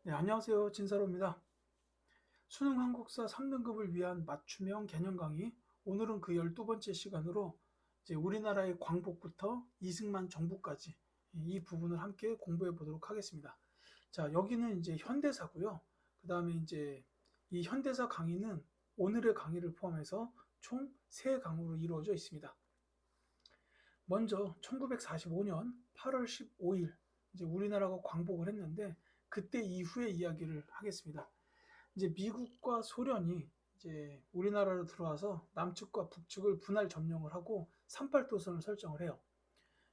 네, 안녕하세요. 진사로입니다. 수능 한국사 3등급을 위한 맞춤형 개념 강의. 오늘은 그 12번째 시간으로 이제 우리나라의 광복부터 이승만 정부까지 이 부분을 함께 공부해 보도록 하겠습니다. 자, 여기는 이제 현대사고요. 그 다음에 이제 이 현대사 강의는 오늘의 강의를 포함해서 총 3강으로 이루어져 있습니다. 먼저 1945년 8월 15일 이제 우리나라가 광복을 했는데 그때 이후의 이야기를 하겠습니다. 이제 미국과 소련이 이제 우리나라로 들어와서 남측과 북측을 분할 점령을 하고 38도선을 설정을 해요.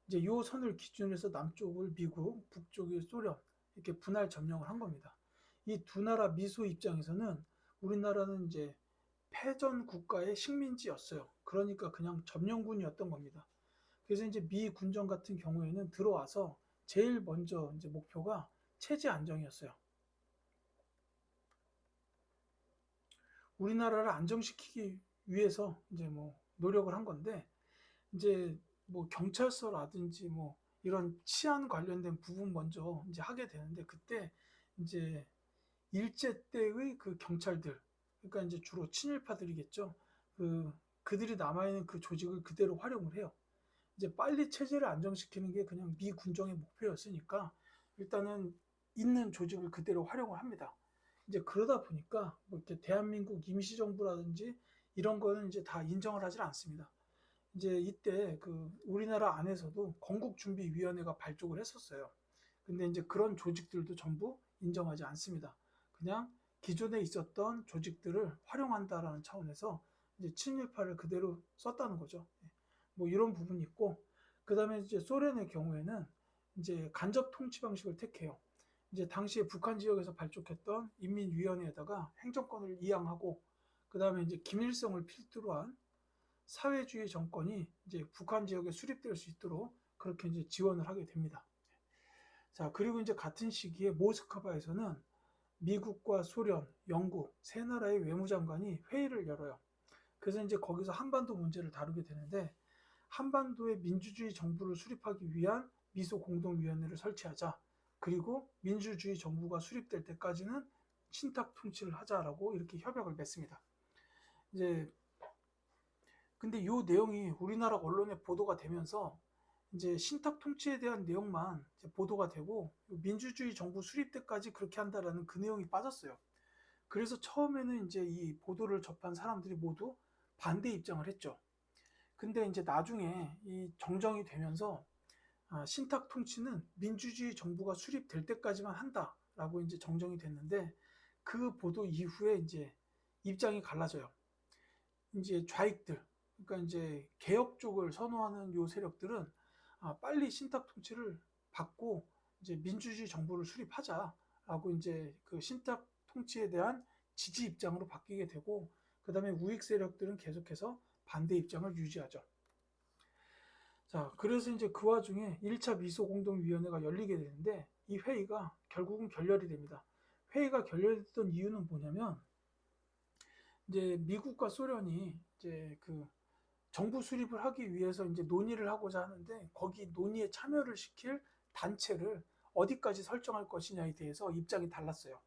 이제 요 선을 기준으로 해서 남쪽을 미국, 북쪽이 소련 이렇게 분할 점령을 한 겁니다. 이 두 나라 미소 입장에서는 우리나라는 이제 패전 국가의 식민지였어요. 그러니까 그냥 점령군이었던 겁니다. 그래서 이제 미 군정 같은 경우에는 들어와서 제일 먼저 이제 목표가 체제 안정이었어요. 우리나라를 안정시키기 위해서 이제 뭐 노력을 한 건데 이제 뭐 경찰서라든지 뭐 이런 치안 관련된 부분 먼저 이제 하게 되는데 그때 이제 일제 때의 그 경찰들 그러니까 이제 주로 친일파들이겠죠. 그들이 남아있는 그 조직을 그대로 활용을 해요. 이제 빨리 체제를 안정시키는 게 그냥 미 군정의 목표였으니까 일단은 있는 조직을 그대로 활용을 합니다. 이제 그러다 보니까 뭐 이렇게 대한민국 임시정부라든지 이런 거는 이제 다 인정을 하질 않습니다. 이제 이때 그 우리나라 안에서도 건국준비위원회가 발족을 했었어요. 근데 이제 그런 조직들도 전부 인정하지 않습니다. 그냥 기존에 있었던 조직들을 활용한다라는 차원에서 이제 친일파를 그대로 썼다는 거죠. 뭐 이런 부분이 있고, 그 다음에 이제 소련의 경우에는 이제 간접 통치 방식을 택해요. 이제 당시에 북한 지역에서 발족했던 인민위원회에다가 행정권을 이양하고, 그 다음에 이제 김일성을 필두로 한 사회주의 정권이 이제 북한 지역에 수립될 수 있도록 그렇게 이제 지원을 하게 됩니다. 자, 그리고 이제 같은 시기에 모스크바에서는 미국과 소련, 영국 세 나라의 외무장관이 회의를 열어요. 그래서 이제 거기서 한반도 문제를 다루게 되는데 한반도의 민주주의 정부를 수립하기 위한 미소 공동위원회를 설치하자. 그리고 민주주의 정부가 수립될 때까지는 신탁 통치를 하자라고 이렇게 협약을 맺습니다. 이제 근데 이 내용이 우리나라 언론에 보도가 되면서 이제 신탁 통치에 대한 내용만 보도가 되고 민주주의 정부 수립 때까지 그렇게 한다라는 그 내용이 빠졌어요. 그래서 처음에는 이제 이 보도를 접한 사람들이 모두 반대 입장을 했죠. 근데 이제 나중에 이 정정이 되면서 신탁 통치는 민주주의 정부가 수립될 때까지만 한다라고 이제 정정이 됐는데 그 보도 이후에 이제 입장이 갈라져요. 이제 좌익들, 그러니까 이제 개혁 쪽을 선호하는 요 세력들은 빨리 신탁 통치를 받고 이제 민주주의 정부를 수립하자라고 이제 그 신탁 통치에 대한 지지 입장으로 바뀌게 되고 그다음에 우익 세력들은 계속해서 반대 입장을 유지하죠. 자, 그래서 이제 그 와중에 1차 미소공동위원회가 열리게 되는데 이 회의가 결국은 결렬이 됩니다. 회의가 결렬됐던 이유는 뭐냐면 이제 미국과 소련이 이제 그 정부 수립을 하기 위해서 이제 논의를 하고자 하는데 거기 논의에 참여를 시킬 단체를 어디까지 설정할 것이냐에 대해서 입장이 달랐어요.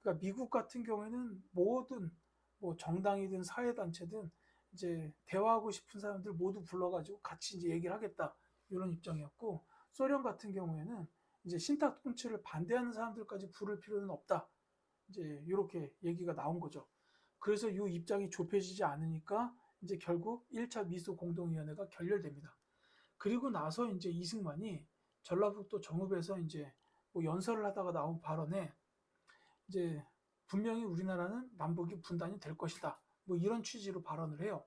그러니까 미국 같은 경우에는 모든 뭐 정당이든 사회단체든 이제 대화하고 싶은 사람들 모두 불러가지고 같이 이제 얘기를 하겠다 이런 입장이었고 소련 같은 경우에는 이제 신탁 통치를 반대하는 사람들까지 부를 필요는 없다 이제 이렇게 얘기가 나온 거죠. 그래서 이 입장이 좁혀지지 않으니까 이제 결국 1차 미소 공동위원회가 결렬됩니다. 그리고 나서 이제 이승만이 전라북도 정읍에서 이제 뭐 연설을 하다가 나온 발언에 이제 분명히 우리나라는 남북이 분단이 될 것이다. 뭐 이런 취지로 발언을 해요.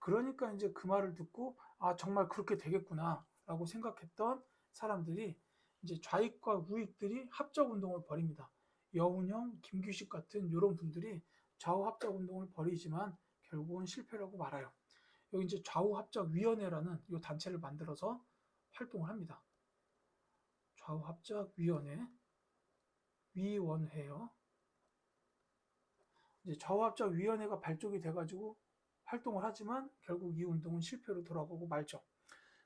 그러니까 이제 그 말을 듣고 정말 그렇게 되겠구나라고 생각했던 사람들이 이제 좌익과 우익들이 합작 운동을 벌입니다. 여운형, 김규식 같은 이런 분들이 좌우 합작 운동을 벌이지만 결국은 실패라고 말아요. 여기 이제 좌우 합작 위원회라는 이 단체를 만들어서 활동을 합니다. 좌우 합작 위원회, 위원회요. 이제 좌우 합작 위원회가 발족이 돼가지고 활동을 하지만 결국 이 운동은 실패로 돌아가고 말죠.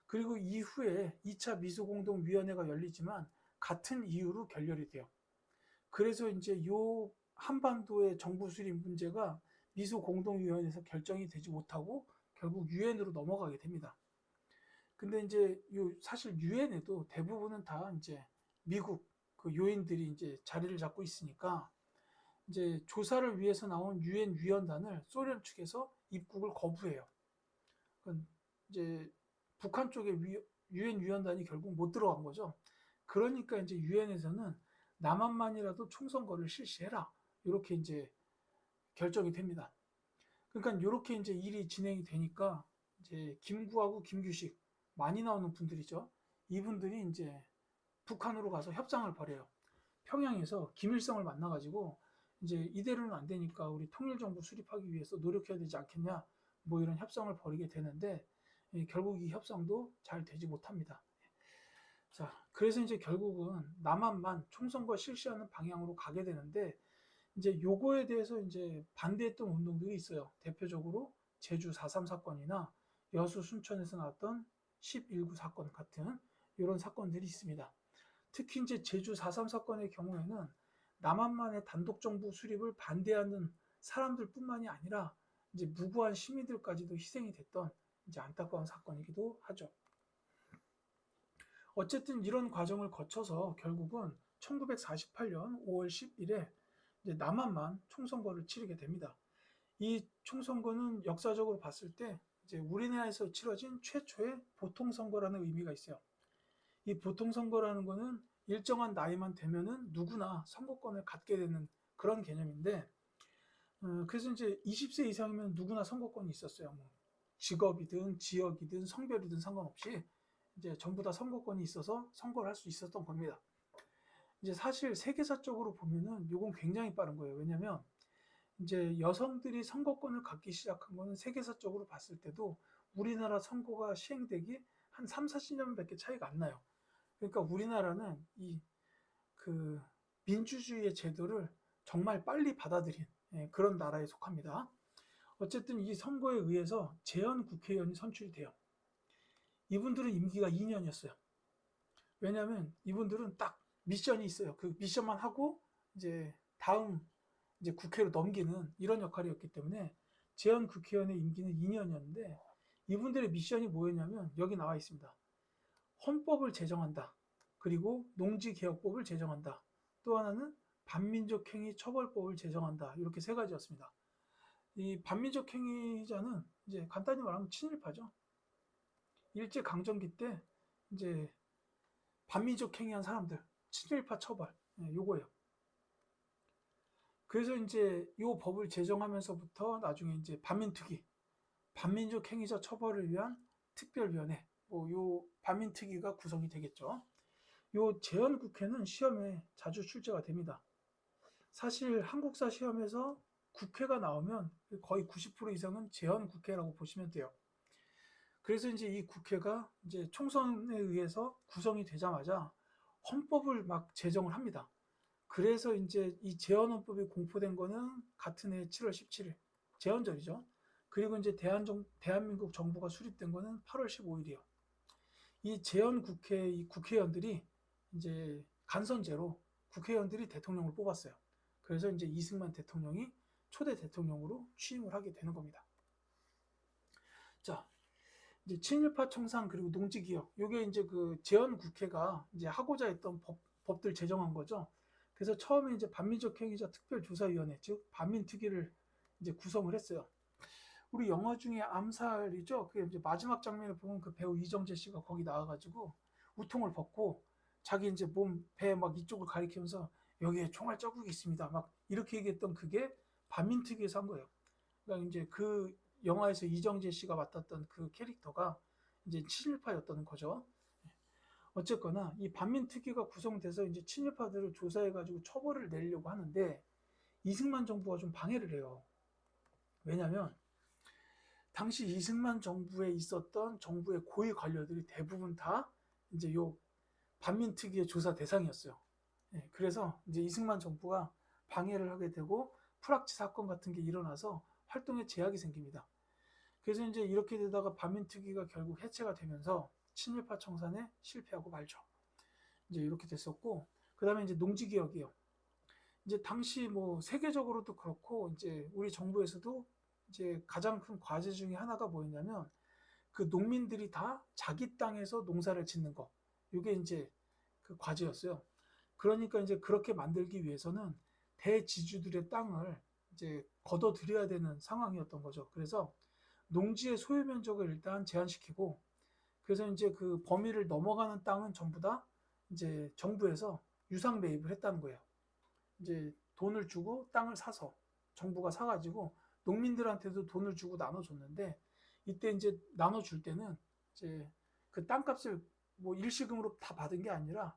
그리고 이후에 2차 미소공동위원회가 열리지만 같은 이유로 결렬이 돼요. 그래서 이제 요 한반도의 정부 수립 문제가 미소 공동위원회에서 결정이 되지 못하고 결국 유엔으로 넘어가게 됩니다. 근데 이제 요 사실 유엔에도 대부분은 다 이제 미국 그 요인들이 이제 자리를 잡고 있으니까 이제 조사를 위해서 나온 유엔 위원단을 소련 측에서 입국을 거부해요. 그건 이제 북한 쪽에 유엔 위원단이 결국 못 들어간 거죠. 그러니까 이제 유엔에서는 남한만이라도 총선거를 실시해라. 이렇게 이제 결정이 됩니다. 그러니까 이렇게 이제 일이 진행이 되니까 이제 김구하고 김규식 많이 나오는 분들이죠. 이분들이 이제 북한으로 가서 협상을 벌여요. 평양에서 김일성을 만나가지고 이제 이대로는 안 되니까 우리 통일정부 수립하기 위해서 노력해야 되지 않겠냐, 뭐 이런 협상을 벌이게 되는데 결국 이 협상도 잘 되지 못합니다. 자, 그래서 이제 결국은 남한만 총선거 실시하는 방향으로 가게 되는데 이제 요거에 대해서 이제 반대했던 운동들이 있어요. 대표적으로 제주 4.3 사건이나 여수 순천에서 나왔던 11구 사건 같은 이런 사건들이 있습니다. 특히 이제 제주 4.3 사건의 경우에는 남한만의 단독 정부 수립을 반대하는 사람들뿐만이 아니라 이제 무고한 시민들까지도 희생이 됐던 이제 안타까운 사건이기도 하죠. 어쨌든 이런 과정을 거쳐서 결국은 1948년 5월 10일에 이제 남한만 총선거를 치르게 됩니다. 이 총선거는 역사적으로 봤을 때 이제 우리나라에서 치러진 최초의 보통선거라는 의미가 있어요. 이 보통선거라는 거는 일정한 나이만 되면은 누구나 선거권을 갖게 되는 그런 개념인데, 그래서 이제 20세 이상이면 누구나 선거권이 있었어요. 뭐 직업이든 지역이든 성별이든 상관없이 이제 전부 다 선거권이 있어서 선거를 할 수 있었던 겁니다. 이제 사실 세계사적으로 보면은 이건 굉장히 빠른 거예요. 왜냐면 이제 여성들이 선거권을 갖기 시작한 거는 세계사적으로 봤을 때도 우리나라 선거가 시행되기 한 3, 40년밖에 차이가 안 나요. 그러니까 우리나라는 이 그 민주주의의 제도를 정말 빨리 받아들인 그런 나라에 속합니다. 어쨌든 이 선거에 의해서 재헌 국회의원이 선출이 돼요. 이분들은 임기가 2년이었어요. 왜냐하면 이분들은 딱 미션이 있어요. 그 미션만 하고 이제 다음 이제 국회로 넘기는 이런 역할이었기 때문에 재헌 국회의원의 임기는 2년이었는데 이분들의 미션이 뭐였냐면 여기 나와 있습니다. 헌법을 제정한다. 그리고 농지개혁법을 제정한다. 또 하나는 반민족행위 처벌법을 제정한다. 이렇게 세 가지였습니다. 이 반민족행위자는 이제 간단히 말하면 친일파죠. 일제 강점기 때 이제 반민족 행위한 사람들, 친일파 처벌, 요거예요. 그래서 이제 요 법을 제정하면서부터 나중에 이제 반민특위, 반민족 행위자 처벌을 위한 특별위원회, 뭐 요 반민특위가 구성이 되겠죠. 요 재헌국회는 시험에 자주 출제가 됩니다. 사실 한국사 시험에서 국회가 나오면 거의 90% 이상은 재헌국회라고 보시면 돼요. 그래서 이제 이 국회가 이제 총선에 의해서 구성이 되자마자 헌법을 막 제정을 합니다. 그래서 이제 이 재헌헌법이 공포된 거는 같은 해 7월 17일 재헌절이죠. 그리고 이제 대한민국 정부가 수립된 거는 8월 15일이에요. 이 재헌국회 이 국회의원들이 이제 간선제로 국회의원들이 대통령을 뽑았어요. 그래서 이제 이승만 대통령이 초대 대통령으로 취임을 하게 되는 겁니다. 자, 이제 친일파 청산 그리고 농지개혁 요게 이제 그 재헌국회가 이제 하고자 했던 법들 제정한 거죠. 그래서 처음에 이제 반민족 행위자 특별조사위원회 즉 반민특위를 이제 구성을 했어요. 우리 영화 중에 암살이죠. 그 이제 마지막 장면을 보면 그 배우 이정재 씨가 거기 나와가지고 우통을 벗고 자기 이제 몸 배 막 이쪽을 가리키면서 여기에 총알 자국이 있습니다. 막 이렇게 얘기했던 그게 반민특위에서 한 거예요. 그러니까 이제 그 영화에서 이정재 씨가 맡았던 그 캐릭터가 이제 친일파였던 거죠. 어쨌거나 이 반민특위가 구성돼서 이제 친일파들을 조사해가지고 처벌을 내려고 하는데 이승만 정부가 좀 방해를 해요. 왜냐하면 당시 이승만 정부에 있었던 정부의 고위 관료들이 대부분 다 이제 요 반민특위의 조사 대상이었어요. 그래서 이제 이승만 정부가 방해를 하게 되고 프락치 사건 같은 게 일어나서 활동에 제약이 생깁니다. 그래서 이제 이렇게 되다가 반민특위가 결국 해체가 되면서 친일파 청산에 실패하고 말죠. 이제 이렇게 됐었고, 그 다음에 이제 농지개혁이에요. 이제 당시 뭐 세계적으로도 그렇고 이제 우리 정부에서도 이제 가장 큰 과제 중에 하나가 뭐였냐면 그 농민들이 다 자기 땅에서 농사를 짓는 거. 이게 이제 그 과제였어요. 그러니까 이제 그렇게 만들기 위해서는 대지주들의 땅을 이제 걷어들여야 되는 상황이었던 거죠. 그래서 농지의 소유 면적을 일단 제한시키고, 그래서 이제 그 범위를 넘어가는 땅은 전부 다 이제 정부에서 유상 매입을 했다는 거예요. 이제 돈을 주고 땅을 사서 정부가 사가지고 농민들한테도 돈을 주고 나눠줬는데, 이때 이제 나눠줄 때는 이제 그 땅값을 뭐 일시금으로 다 받은 게 아니라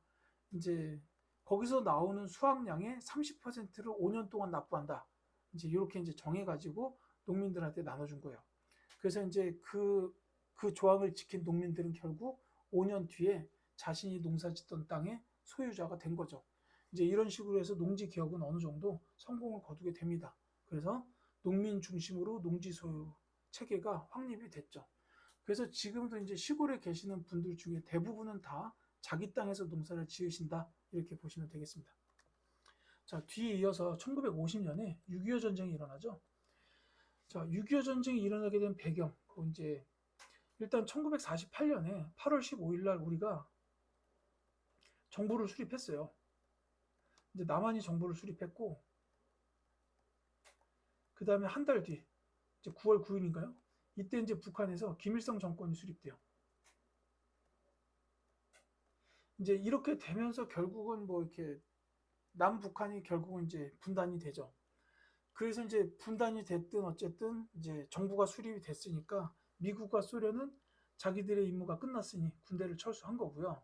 이제 거기서 나오는 수확량의 30%를 5년 동안 납부한다. 이제 이렇게 이제 정해가지고 농민들한테 나눠준 거예요. 그래서 이제 그 조항을 지킨 농민들은 결국 5년 뒤에 자신이 농사 짓던 땅의 소유자가 된 거죠. 이제 이런 식으로 해서 농지 개혁은 어느 정도 성공을 거두게 됩니다. 그래서 농민 중심으로 농지 소유 체계가 확립이 됐죠. 그래서 지금도 이제 시골에 계시는 분들 중에 대부분은 다 자기 땅에서 농사를 지으신다, 이렇게 보시면 되겠습니다. 자, 뒤에 이어서 1950년에 6.25 전쟁이 일어나죠. 자, 6.25 전쟁이 일어나게 된 배경, 이제 일단 1948년에 8월 15일 날 우리가 정부를 수립했어요. 이제 남한이 정부를 수립했고, 그 다음에 한 달 뒤, 이제 9월 9일인가요? 이때 이제 북한에서 김일성 정권이 수립돼요. 이제 이렇게 되면서 결국은 뭐 이렇게 남북한이 결국은 이제 분단이 되죠. 그래서 이제 분단이 됐든 어쨌든 이제 정부가 수립이 됐으니까 미국과 소련은 자기들의 임무가 끝났으니 군대를 철수한 거고요.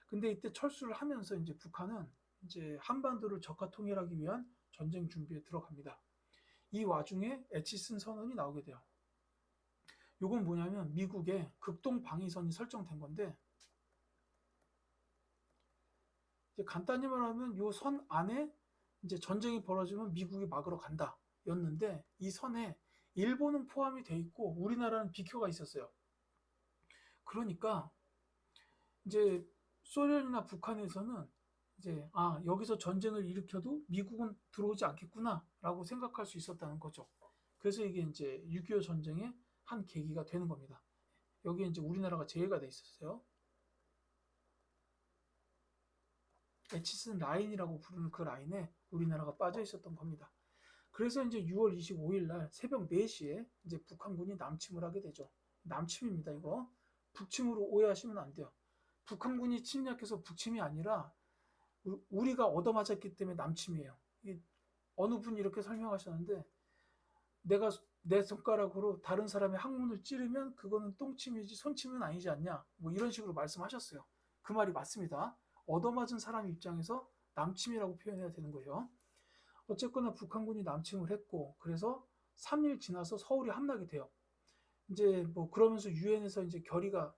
근데 이때 철수를 하면서 이제 북한은 이제 한반도를 적화 통일하기 위한 전쟁 준비에 들어갑니다. 이 와중에 에치슨 선언이 나오게 돼요. 이건 뭐냐면 미국의 극동 방위선이 설정된 건데, 이제 간단히 말하면 이 선 안에 이제 전쟁이 벌어지면 미국이 막으러 간다 였는데, 이 선에 일본은 포함이 돼 있고 우리나라는 비켜가 있었어요. 그러니까 이제 소련이나 북한에서는 이제 여기서 전쟁을 일으켜도 미국은 들어오지 않겠구나라고 생각할 수 있었다는 거죠. 그래서 이게 이제 6.25 전쟁의 한 계기가 되는 겁니다. 여기에 이제 우리나라가 제외가 돼 있었어요. 에치슨 라인이라고 부르는 그 라인에 우리나라가 빠져 있었던 겁니다. 그래서 이제 6월 25일 날 새벽 4시에 이제 북한군이 남침을 하게 되죠. 남침입니다, 이거. 북침으로 오해하시면 안 돼요. 북한군이 침략해서 북침이 아니라 우리가 얻어맞았기 때문에 남침이에요. 어느 분이 이렇게 설명하셨는데, 내가 내 손가락으로 다른 사람의 항문을 찌르면 그거는 똥침이지 손침은 아니지 않냐, 뭐 이런 식으로 말씀하셨어요. 그 말이 맞습니다. 얻어맞은 사람 입장에서 남침이라고 표현해야 되는 거예요. 어쨌거나 북한군이 남침을 했고, 그래서 3일 지나서 서울이 함락이 돼요. 이제 뭐 그러면서 유엔에서 이제 결의가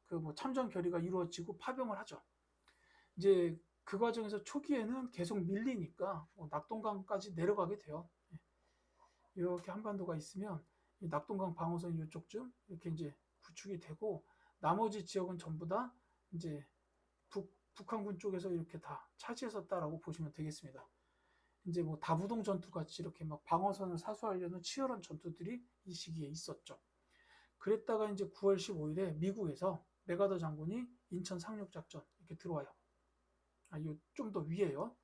그 뭐 참전 결의가 이루어지고 파병을 하죠. 이제 그 과정에서 초기에는 계속 밀리니까 뭐 낙동강까지 내려가게 돼요. 이렇게 한반도가 있으면 이 낙동강 방어선 이쪽쯤 이렇게 이제 구축이 되고, 나머지 지역은 전부 다 이제 북한군 쪽에서 이렇게 다 차지했었다라고 보시면 되겠습니다. 이제 뭐 다부동 전투 같이 이렇게 막 방어선을 사수하려는 치열한 전투들이 이 시기에 있었죠. 그랬다가 이제 9월 15일에 미국에서 메가더 장군이 인천 상륙작전 이렇게 들어와요. 이거 좀 더 위에요.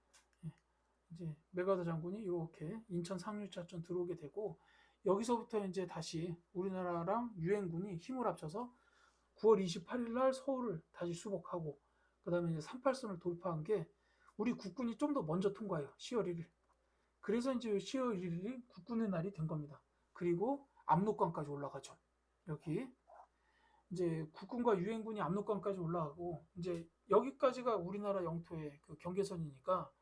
이제 메가더 장군이 이렇게 인천 상륙작전 들어오게 되고, 여기서부터 이제 다시 우리나라랑 유엔군이 힘을 합쳐서 9월 28일 날 서울을 다시 수복하고, 그 다음에 이제 38선을 돌파한 게 우리 국군이 좀 더 먼저 통과해요. 10월 1일. 그래서 이제 10월 1일이 국군의 날이 된 겁니다. 그리고 압록강까지 올라가죠. 여기 이제 국군과 유엔군이 압록강까지 올라가고, 이제 여기까지가 우리나라 영토의 그 경계선이니까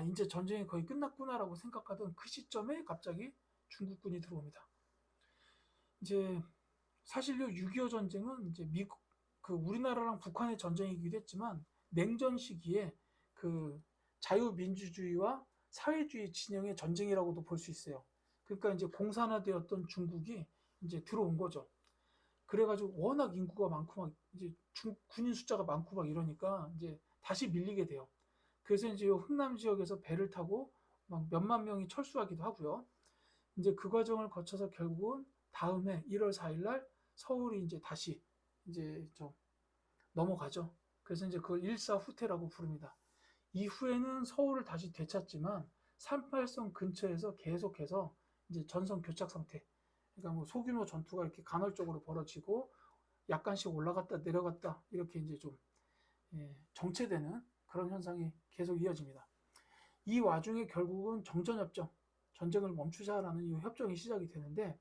이제 전쟁이 거의 끝났구나라고 생각하던 그 시점에 갑자기 중국군이 들어옵니다. 이제 사실 6.25 전쟁은 이제 미국 그 우리나라랑 북한의 전쟁이기도 했지만, 냉전 시기에 그 자유민주주의와 사회주의 진영의 전쟁이라고도 볼 수 있어요. 그러니까 이제 공산화되었던 중국이 이제 들어온 거죠. 그래가지고 워낙 인구가 많고 막 이제 군인 숫자가 많고 막 이러니까 이제 다시 밀리게 돼요. 그래서 이제 흥남 지역에서 배를 타고 막 몇만 명이 철수하기도 하고요. 이제 그 과정을 거쳐서 결국은 다음해 1월 4일 날 서울이 이제 다시 이제 좀 넘어가죠. 그래서 이제 그걸 일사후퇴라고 부릅니다. 이후에는 서울을 다시 되찾지만 38선 근처에서 계속해서 이제 전선 교착 상태. 그러니까 뭐 소규모 전투가 이렇게 간헐적으로 벌어지고 약간씩 올라갔다 내려갔다 이렇게 이제 좀 정체되는 그런 현상이 계속 이어집니다. 이 와중에 결국은 정전협정, 전쟁을 멈추자라는 이 협정이 시작이 되는데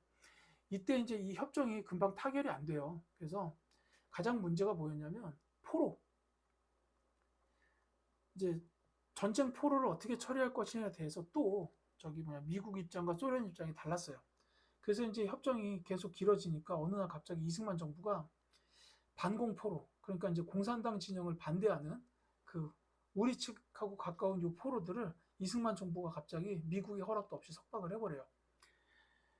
이때 이제 이 협정이 금방 타결이 안 돼요. 그래서 가장 문제가 뭐였냐면 포로. 이제 전쟁 포로를 어떻게 처리할 것이냐에 대해서 또 저기 뭐냐 미국 입장과 소련 입장이 달랐어요. 그래서 이제 협정이 계속 길어지니까 어느 날 갑자기 이승만 정부가 반공포로, 그러니까 이제 공산당 진영을 반대하는 그 우리 측하고 가까운 요 포로들을 이승만 정부가 갑자기 미국의 허락도 없이 석방을 해버려요.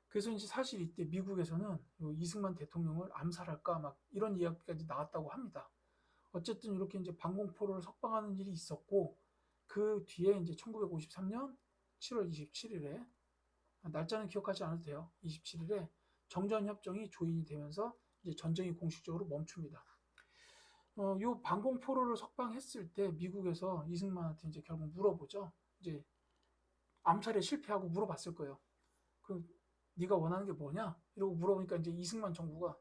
그래서 이제 사실 이때 미국에서는 요 이승만 대통령을 암살할까 막 이런 이야기까지 나왔다고 합니다. 어쨌든 이렇게 이제 반공포로를 석방하는 일이 있었고 그 뒤에 이제 1953년 7월 27일에 날짜는 기억하지 않아도 돼요. 27일에 정전협정이 조인이 되면서 이제 전쟁이 공식적으로 멈춥니다. 요 반공포로를 석방했을 때 미국에서 이승만한테 이제 결국 물어보죠. 이제 암살에 실패하고 물어봤을 거예요. 그럼 네가 원하는 게 뭐냐? 이러고 물어보니까 이제 이승만 정부가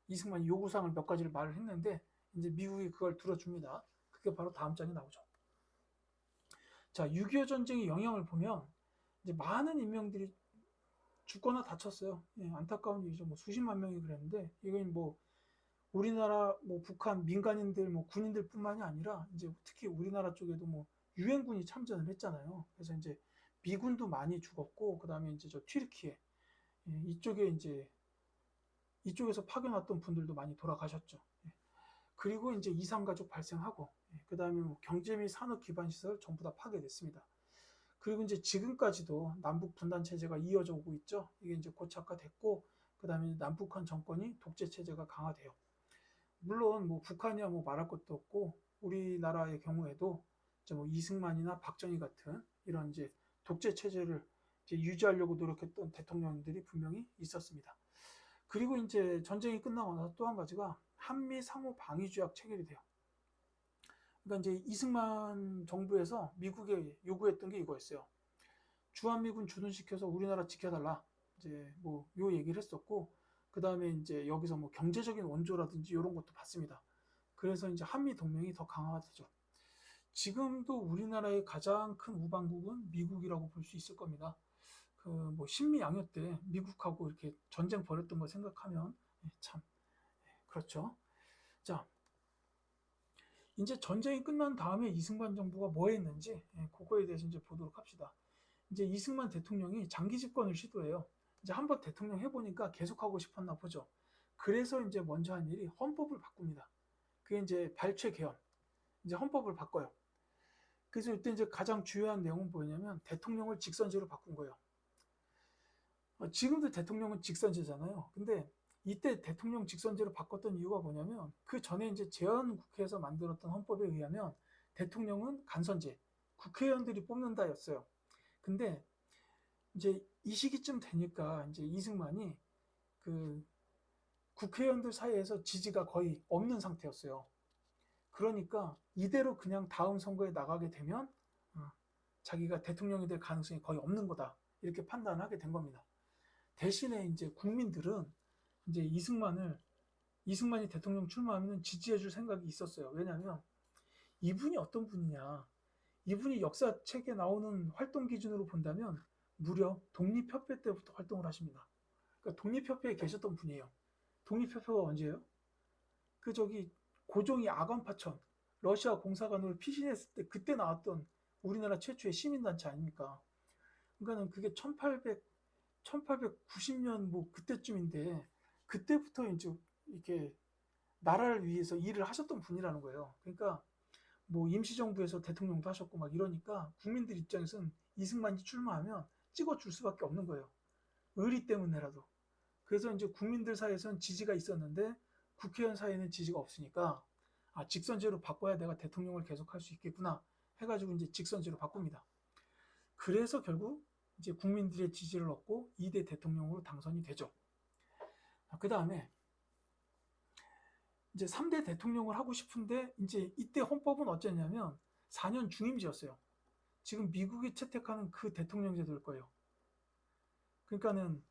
이승만 요구사항을 몇 가지를 말을 했는데 이제 미국이 그걸 들어줍니다. 그게 바로 다음 장에 나오죠. 자, 6.25 전쟁의 영향을 보면 이제 많은 인명들이 죽거나 다쳤어요. 예, 안타까운 일이죠. 뭐 수십만 명이 그랬는데 이건 뭐 우리나라 뭐 북한 민간인들 뭐 군인들뿐만이 아니라 이제 특히 우리나라 쪽에도 뭐 유엔군이 참전을 했잖아요. 그래서 이제 미군도 많이 죽었고 그다음에 이제 저 튀르키예 이쪽에 이제 이쪽에서 파견 왔던 분들도 많이 돌아가셨죠. 그리고 이제 이산가족 발생하고 그다음에 뭐 경제 및 산업 기반 시설 전부 다 파괴됐습니다. 그리고 이제 지금까지도 남북 분단 체제가 이어져 오고 있죠. 이게 이제 고착화됐고 그다음에 남북한 정권이 독재 체제가 강화돼요. 물론 뭐 북한이야 뭐 말할 것도 없고 우리나라의 경우에도 이제 뭐 이승만이나 박정희 같은 이런 이제 독재 체제를 이제 유지하려고 노력했던 대통령들이 분명히 있었습니다. 그리고 이제 전쟁이 끝나고 나서 또 한 가지가 한미 상호 방위 조약 체결이 돼요. 그러니까 이제 이승만 정부에서 미국에 요구했던 게 이거였어요. 주한미군 주둔시켜서 우리나라 지켜달라. 이제 뭐 요 얘기를 했었고 그 다음에 이제 여기서 뭐 경제적인 원조라든지 이런 것도 받습니다. 그래서 이제 한미 동맹이 더 강화가 되죠. 지금도 우리나라의 가장 큰 우방국은 미국이라고 볼 수 있을 겁니다. 그 뭐 신미 양요 때 미국하고 이렇게 전쟁 벌였던 거 생각하면 참 그렇죠. 자, 이제 전쟁이 끝난 다음에 이승만 정부가 뭐 했는지 그거에 대해서 이제 보도록 합시다. 이제 이승만 대통령이 장기 집권을 시도해요. 이제 한번 대통령 해보니까 계속하고 싶었나 보죠. 그래서 이제 먼저 한 일이 헌법을 바꿉니다. 그게 이제 발췌 개헌. 이제 헌법을 바꿔요. 그래서 이때 이제 가장 주요한 내용은 뭐냐면 대통령을 직선제로 바꾼 거예요. 지금도 대통령은 직선제잖아요. 근데 이때 대통령 직선제로 바꿨던 이유가 뭐냐면 그 전에 이제 재헌국회에서 만들었던 헌법에 의하면 대통령은 간선제, 국회의원들이 뽑는다였어요. 근데 이제 이 시기쯤 되니까 이제 이승만이 그 국회의원들 사이에서 지지가 거의 없는 상태였어요. 그러니까 이대로 그냥 다음 선거에 나가게 되면 자기가 대통령이 될 가능성이 거의 없는 거다. 이렇게 판단을 하게 된 겁니다. 대신에 이제 국민들은 이제 이승만이 대통령 출마하면 지지해줄 생각이 있었어요. 왜냐하면 이분이 어떤 분이냐. 이분이 역사책에 나오는 활동 기준으로 본다면 무려 독립협회 때부터 활동을 하십니다. 그러니까 독립협회에 계셨던 분이에요. 독립협회가 언제예요? 그 저기 고종이 아관파천 러시아 공사관으로 피신했을 때 그때 나왔던 우리나라 최초의 시민단체 아닙니까? 그러니까는 그게 1890년 뭐 그때쯤인데 그때부터 이제 이렇게 나라를 위해서 일을 하셨던 분이라는 거예요. 그러니까 뭐 임시정부에서 대통령도 하셨고 막 이러니까 국민들 입장에서는 이승만이 출마하면 찍어줄 수밖에 없는 거예요. 의리 때문에라도. 그래서 이제 국민들 사이에서는 지지가 있었는데 국회의원 사이에는 지지가 없으니까 직선제로 바꿔야 내가 대통령을 계속할 수 있겠구나 해가지고 이제 직선제로 바꿉니다. 그래서 결국 이제 국민들의 지지를 얻고 2대 대통령으로 당선이 되죠. 그 다음에 이제 3대 대통령을 하고 싶은데 이제 이때 헌법은 어쨌냐면 4년 중임제였어요. 지금 미국이 채택하는 그 대통령 제도일 거예요. 그러니까는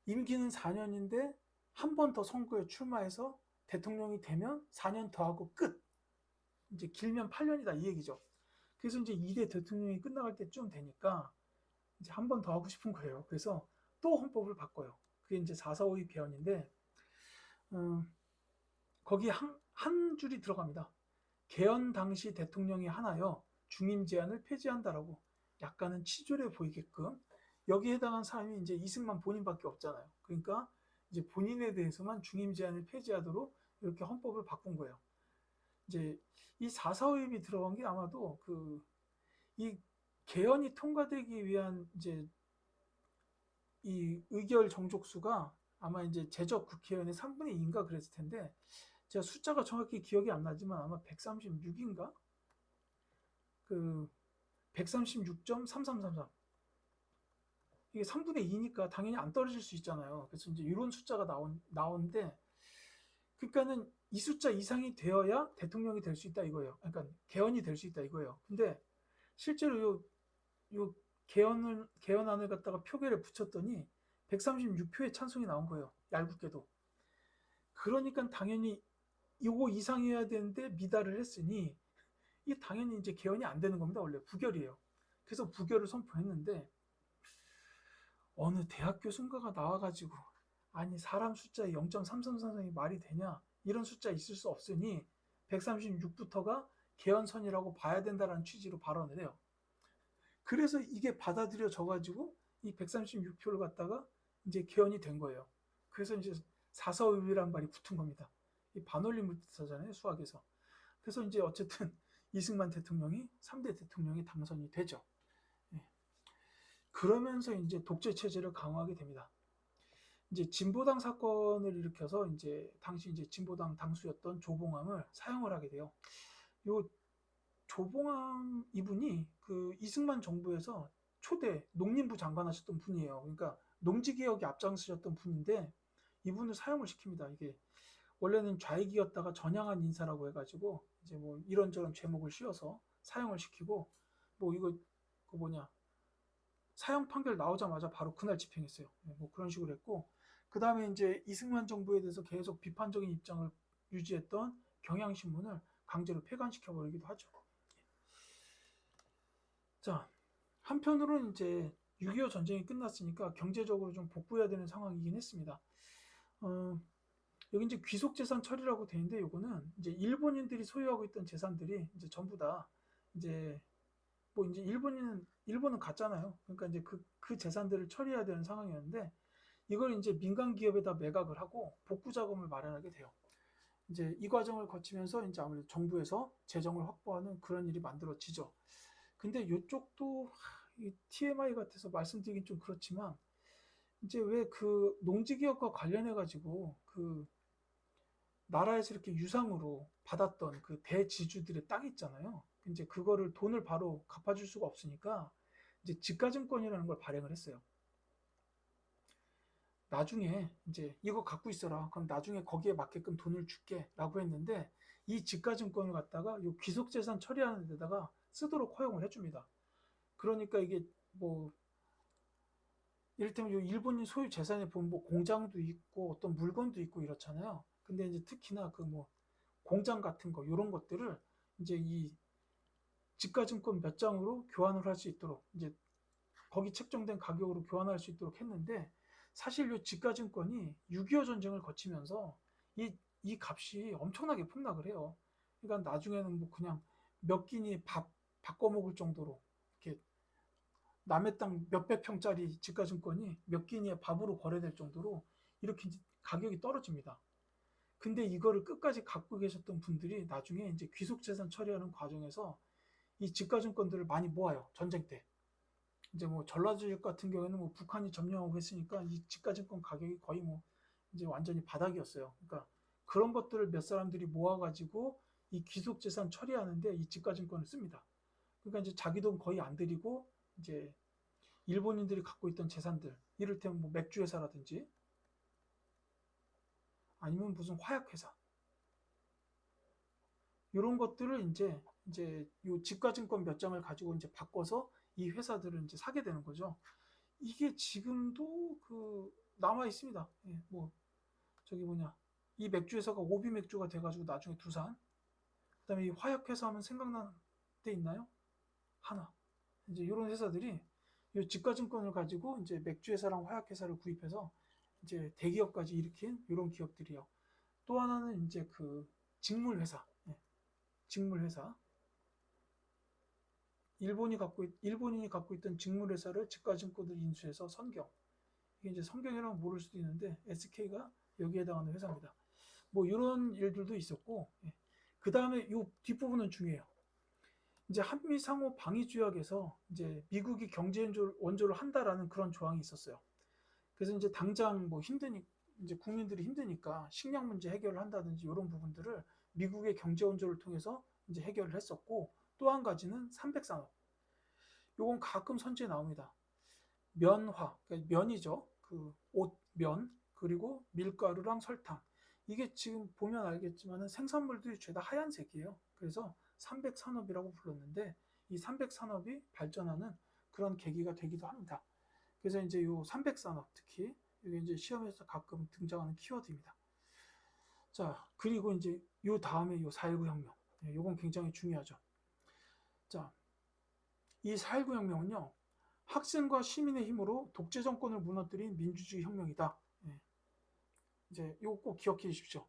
임기는 4년인데 한 번 더 선거에 출마해서 대통령이 되면 4년 더 하고 끝. 이제 길면 8년이다 이 얘기죠. 그래서 이제 2대 대통령이 끝나갈 때쯤 되니까 이제 한 번 더 하고 싶은 거예요. 그래서 또 헌법을 바꿔요. 그게 이제 445의 개헌인데 거기 한 줄이 들어갑니다. 개헌 당시 대통령이 하나여 중임 제한을 폐지한다라고 약간은 치졸해 보이게끔 여기에 해당한 사람이 이제 이승만 본인밖에 없잖아요. 그러니까 이제 본인에 대해서만 중임 제한을 폐지하도록 이렇게 헌법을 바꾼 거예요. 이제 이 4.4.5입이 들어간 게 아마도 이 개헌이 통과되기 위한 이제 이 의결 정족수가 아마 이제 제적 국회의원의 3분의 2인가 그랬을 텐데 제가 숫자가 정확히 기억이 안 나지만 아마 136인가? 그 136.3333 이게 3분의 2니까 당연히 안 떨어질 수 있잖아요. 그래서 이제 이런 숫자가 나오는데 그러니까는 이 숫자 이상이 되어야 대통령이 될 수 있다 이거예요. 그러니까 개헌이 될 수 있다 이거예요. 근데 실제로 요 개헌안을 갖다가 표결에 붙였더니 136표의 찬성이 나온 거예요. 얄궂게도. 그러니까 당연히 이거 이상이어야 되는데 미달을 했으니 이게 당연히 이제 개헌이 안 되는 겁니다. 원래 부결이에요. 그래서 부결을 선포했는데 어느 대학 교수인가가 나와가지고 아니 사람 숫자에 0.333이 말이 되냐 이런 숫자 있을 수 없으니 136부터가 개헌선이라고 봐야 된다는 취지로 발언을 해요. 그래서 이게 받아들여져가지고 이 136표를 갖다가 이제 개헌이 된 거예요. 그래서 이제 4.4.5이라는 말이 붙은 겁니다. 이 반올림 물자잖아요 수학에서. 그래서 이제 어쨌든 이승만 대통령이 3대 대통령이 당선이 되죠. 예. 그러면서 이제 독재 체제를 강화하게 됩니다. 이제 진보당 사건을 일으켜서 이제 당시 이제 진보당 당수였던 조봉암을 사형을 하게 돼요. 요 조봉암 이분이 그 이승만 정부에서 초대 농림부 장관 하셨던 분이에요. 그러니까 농지개혁에 앞장서셨던 분인데 이분을 사형을 시킵니다. 이게 원래는 좌익이었다가 전향한 인사라고 해가지고 이제 뭐 이런저런 죄목을 씌워서 사형을 시키고 뭐 이거 그 뭐냐 사형 판결 나오자마자 바로 그날 집행했어요. 뭐 그런 식으로 했고 그 다음에 이제 이승만 정부에 대해서 계속 비판적인 입장을 유지했던 경향신문을 강제로 폐간시켜 버리기도 하죠. 자, 한편으로는 이제 6.25 전쟁이 끝났으니까 경제적으로 좀 복구해야 되는 상황이긴 했습니다. 여기 이제 귀속재산 처리라고 되어 있는데 요거는 이제 일본인들이 소유하고 있던 재산들이 이제 전부 다 이제 뭐 이제 일본은 갔잖아요. 그러니까 이제 그 재산들을 처리해야 되는 상황이었는데 이걸 이제 민간 기업에다 매각을 하고 복구 자금을 마련하게 돼요. 이제 이 과정을 거치면서 이제 아무래도 정부에서 재정을 확보하는 그런 일이 만들어지죠. 근데 이쪽도 TMI 같아서 말씀드리긴 좀 그렇지만 이제 왜 그 농지기업과 관련해 가지고 그 나라에서 이렇게 유상으로 받았던 그 대지주들의 땅 있잖아요. 이제 그거를 돈을 바로 갚아줄 수가 없으니까 이제 지가증권이라는 걸 발행을 했어요. 나중에 이제 이거 갖고 있어라. 그럼 나중에 거기에 맞게끔 돈을 줄게라고 했는데 이 지가증권을 갖다가 요 귀속재산 처리하는 데다가 쓰도록 허용을 해줍니다. 그러니까 이게 뭐 이를테면 요 일본인 소유 재산에 보면 뭐 공장도 있고 어떤 물건도 있고 이렇잖아요. 근데 이제 특히나 그 뭐 공장 같은 거 이런 것들을 이제 이 지가증권 몇 장으로 교환을 할 수 있도록 이제 거기 책정된 가격으로 교환할 수 있도록 했는데 사실 이 지가증권이 6.25 전쟁을 거치면서 이 값이 엄청나게 폭락을 해요. 그러니까 나중에는 뭐 그냥 몇 끼니 밥 바꿔 먹을 정도로 이렇게 남의 땅 몇백 평짜리 지가증권이 몇 끼니의 밥으로 거래될 정도로 이렇게 가격이 떨어집니다. 근데 이거를 끝까지 갖고 계셨던 분들이 나중에 이제 귀속재산 처리하는 과정에서 이 지가증권들을 많이 모아요. 전쟁 때. 이제 뭐 전라도 지역 같은 경우에는 뭐 북한이 점령하고 했으니까 이 지가증권 가격이 거의 뭐 이제 완전히 바닥이었어요. 그러니까 그런 것들을 몇 사람들이 모아가지고 이 귀속재산 처리하는데 이 지가증권을 씁니다. 그러니까 이제 자기 돈 거의 안 들이고 이제 일본인들이 갖고 있던 재산들, 이를테면 뭐 맥주 회사라든지 아니면 무슨 화약 회사 이런 것들을 이제 요 지가증권 몇 장을 가지고 이제 바꿔서 이 회사들을 이제 사게 되는 거죠. 이게 지금도 그 남아 있습니다. 예, 뭐 저기 뭐냐 이 맥주 회사가 오비 맥주가 돼가지고 나중에 두산, 그다음에 이 화약 회사 하면 생각나는 데 있나요? 하나. 이제 이런 회사들이 이 지가증권을 가지고 이제 맥주 회사랑 화약 회사를 구입해서 이제 대기업까지 일으킨 이런 기업들이요. 또 하나는 이제 그 직물 회사, 예, 직물 회사. 일본인이 갖고 있던 직물 회사를 지가증권을 인수해서 선경. 이게 이제 성경이라면 모를 수도 있는데 SK가 여기에 해당하는 회사입니다. 뭐 이런 일들도 있었고, 예. 그 다음에 이 뒷부분은 중요해요. 이제 한미 상호 방위 조약에서 이제 미국이 경제 원조를 한다라는 그런 조항이 있었어요. 그래서 이제 당장 뭐 이제 국민들이 힘드니까 식량 문제 해결을 한다든지 이런 부분들을 미국의 경제 원조를 통해서 이제 해결을 했었고, 또 한 가지는 삼백산업. 요건 가끔 선지에 나옵니다. 면화, 그러니까 면이죠. 그 옷, 면, 그리고 밀가루랑 설탕. 이게 지금 보면 알겠지만 생산물들이 죄다 하얀색이에요. 그래서 삼백산업이라고 불렀는데 이 삼백산업이 발전하는 그런 계기가 되기도 합니다. 그래서 이제 요 삼백산업 특히 이게 이제 시험에서 가끔 등장하는 키워드입니다. 자, 그리고 이제 요 다음에 요 4.19 혁명. 요건 굉장히 중요하죠. 자, 이 4.19 혁명은요. 학생과 시민의 힘으로 독재 정권을 무너뜨린 민주주의 혁명이다. 이제 이거 꼭 기억해 주십시오.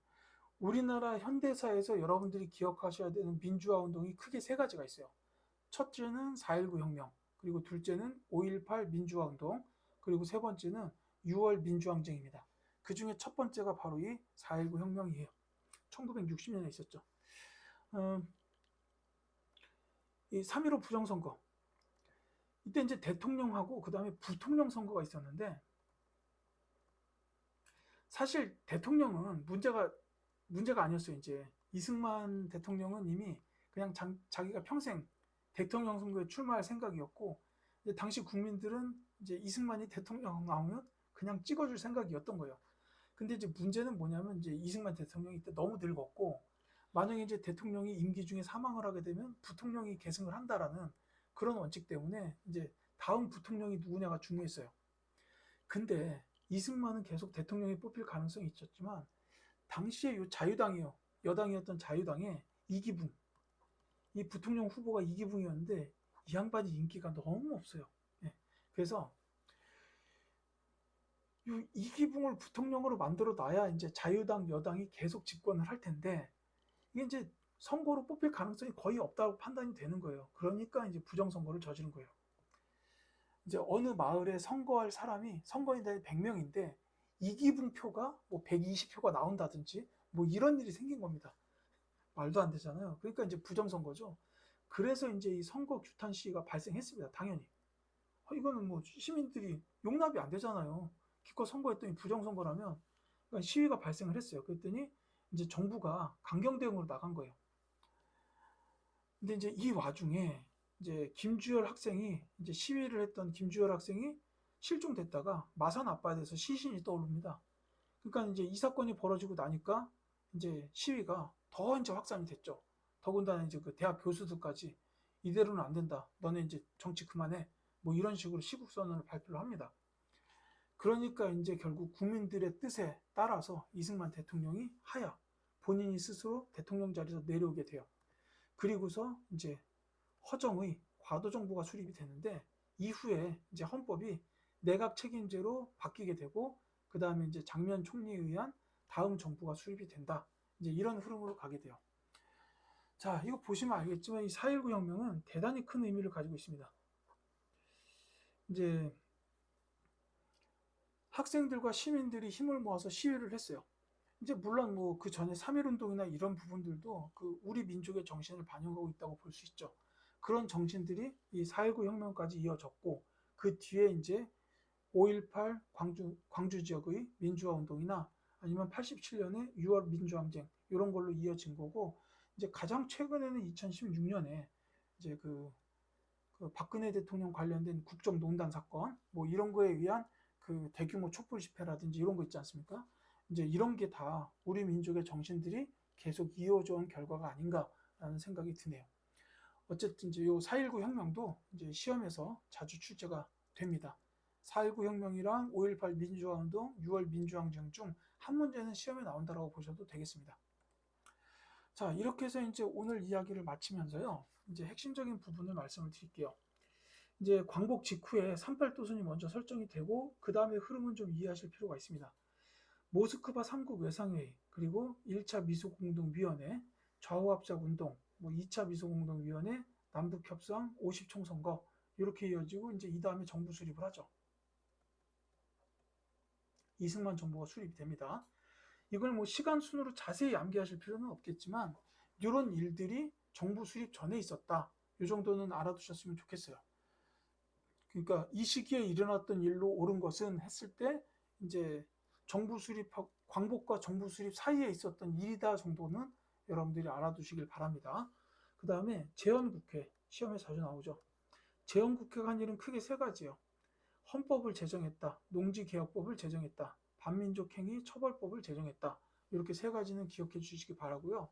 우리나라 현대사에서 여러분들이 기억하셔야 되는 민주화 운동이 크게 세 가지가 있어요. 첫째는 4.19 혁명, 그리고 둘째는 5.18 민주화 운동, 그리고 세 번째는 6월 민주항쟁입니다. 그 중에 첫 번째가 바로 이 4.19 혁명이에요. 1960년에 있었죠. 이 3.15 부정선거. 이때 이제 대통령하고 그 다음에 부통령 선거가 있었는데 사실 대통령은 문제가 아니었어요. 이제 이승만 대통령은 이미 그냥 자기가 평생 대통령 선거에 출마할 생각이었고 이제 당시 국민들은 이제 이승만이 대통령 나오면 그냥 찍어줄 생각이었던 거예요. 근데 이제 문제는 뭐냐면 이제 이승만 대통령이 이때 너무 늙었고 만약에 이제 대통령이 임기 중에 사망을 하게 되면 부통령이 계승을 한다라는 그런 원칙 때문에 이제 다음 부통령이 누구냐가 중요했어요. 근데 이승만은 계속 대통령이 뽑힐 가능성이 있었지만 당시에 요 자유당이요. 여당이었던 자유당의 이기붕. 이 부통령 후보가 이기붕이었는데 이 양반이 인기가 너무 없어요. 예. 그래서 이 이기붕을 부통령으로 만들어 놔야 이제 자유당 여당이 계속 집권을 할 텐데 이게 이제 선거로 뽑힐 가능성이 거의 없다고 판단이 되는 거예요. 그러니까 이제 부정선거를 저지른 거예요. 이제 어느 마을에 선거할 사람이 선거인단이 100명인데 이기붕 표가 뭐 120표가 나온다든지 뭐 이런 일이 생긴 겁니다. 말도 안 되잖아요. 그러니까 이제 부정선거죠. 그래서 이제 이 선거 규탄 시위가 발생했습니다. 당연히. 이거는 뭐 시민들이 용납이 안 되잖아요. 기껏 선거했더니 부정선거라면 그러니까 시위가 발생을 했어요. 그랬더니 이제 정부가 강경 대응으로 나간 거예요. 근데 이제 이 와중에 이제 김주열 학생이 이제 시위를 했던 김주열 학생이 실종됐다가 마산 앞바다에서 시신이 떠오릅니다. 그러니까 이제 이 사건이 벌어지고 나니까 이제 시위가 더 이제 확산이 됐죠. 더군다나 이제 그 대학 교수들까지 이대로는 안 된다. 너네 이제 정치 그만해. 뭐 이런 식으로 시국선언을 발표를 합니다. 그러니까 이제 결국 국민들의 뜻에 따라서 이승만 대통령이 하야 본인이 스스로 대통령 자리에서 내려오게 돼요. 그리고서 이제 허정의 과도정부가 수립이 되는데 이후에 이제 헌법이 내각 책임제로 바뀌게 되고 그 다음에 이제 장면 총리에 의한 다음 정부가 수립이 된다. 이제 이런 흐름으로 가게 돼요. 자, 이거 보시면 알겠지만 이 4.19 혁명은 대단히 큰 의미를 가지고 있습니다. 이제 학생들과 시민들이 힘을 모아서 시위를 했어요. 이제 물론 뭐 그 전에 3.1 운동이나 이런 부분들도 그 우리 민족의 정신을 반영하고 있다고 볼 수 있죠. 그런 정신들이 이 4.19 혁명까지 이어졌고 그 뒤에 이제 5.18 광주 지역의 민주화 운동이나 아니면 87년에 6월 민주항쟁 이런 걸로 이어진 거고 이제 가장 최근에는 2016년에 이제 그 그 박근혜 대통령 관련된 국정농단 사건 뭐 이런 거에 의한 그 대규모 촛불 집회라든지 이런 거 있지 않습니까? 이제 이런 게 다 우리 민족의 정신들이 계속 이어져 온 결과가 아닌가라는 생각이 드네요. 어쨌든 이제 요 4.19 혁명도 이제 시험에서 자주 출제가 됩니다. 4.19 혁명이랑 5.18 민주화운동, 6월 민주항쟁 중 한 문제는 시험에 나온다라고 보셔도 되겠습니다. 자, 이렇게 해서 이제 오늘 이야기를 마치면서요. 이제 핵심적인 부분을 말씀을 드릴게요. 이제 광복 직후에 38도선이 먼저 설정이 되고 그 다음에 흐름은 좀 이해하실 필요가 있습니다. 모스크바 3국 외상회의, 그리고 1차 미소공동위원회, 좌우합작운동, 뭐 2차 미소공동위원회, 남북협상, 50총선거 이렇게 이어지고 이제 이 다음에 정부 수립을 하죠. 이승만 정부가 수립이 됩니다. 이걸 뭐 시간 순으로 자세히 암기하실 필요는 없겠지만 이런 일들이 정부 수립 전에 있었다. 이 정도는 알아두셨으면 좋겠어요. 그러니까 이 시기에 일어났던 일로 옳은 것은 했을 때 이제 정부 수립, 광복과 정부 수립 사이에 있었던 일이다 정도는 여러분들이 알아두시길 바랍니다. 그 다음에 재헌국회, 시험에 자주 나오죠. 재헌국회가 한 일은 크게 세 가지예요. 헌법을 제정했다, 농지개혁법을 제정했다, 반민족행위 처벌법을 제정했다. 이렇게 세 가지는 기억해 주시기 바라고요.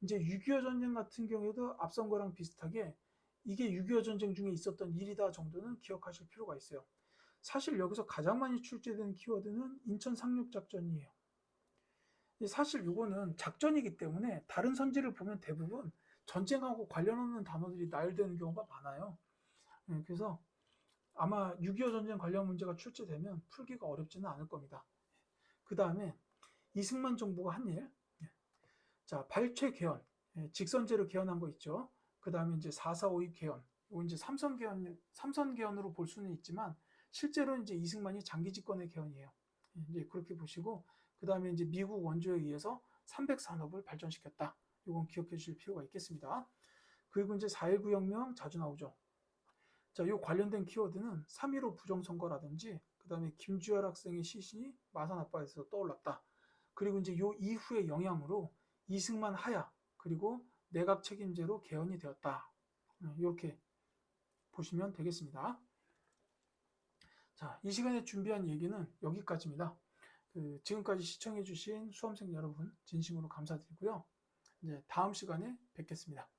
이제 6.25 전쟁 같은 경우에도 앞선 거랑 비슷하게 이게 6.25 전쟁 중에 있었던 일이다 정도는 기억하실 필요가 있어요. 사실 여기서 가장 많이 출제된 키워드는 인천 상륙작전이에요. 사실 이거는 작전이기 때문에 다른 선지를 보면 대부분 전쟁하고 관련 없는 단어들이 나열되는 경우가 많아요. 그래서 아마 6.25 전쟁 관련 문제가 출제되면 풀기가 어렵지는 않을 겁니다. 그 다음에 이승만 정부가 한 일, 자, 발췌 개헌, 직선제로 개헌한 거 있죠. 그 다음에 이제 4.4.5.2 개헌, 이거 이제 삼선 개헌으로 볼 수는 있지만 실제로 이제 이승만이 장기 집권의 개헌이에요. 이제 그렇게 보시고, 그 다음에 이제 미국 원조에 의해서 300산업을 발전시켰다. 이건 기억해 주실 필요가 있겠습니다. 그리고 이제 4.19 혁명 자주 나오죠. 자, 이 관련된 키워드는 3.15 부정선거라든지, 그 다음에 김주열 학생의 시신이 마산 앞바다에서 떠올랐다. 그리고 이제 이 이후의 영향으로 이승만 하야, 그리고 내각 책임제로 개헌이 되었다. 이렇게 보시면 되겠습니다. 자, 이 시간에 준비한 얘기는 여기까지입니다. 지금까지 시청해주신 수험생 여러분 진심으로 감사드리고요. 이제 다음 시간에 뵙겠습니다.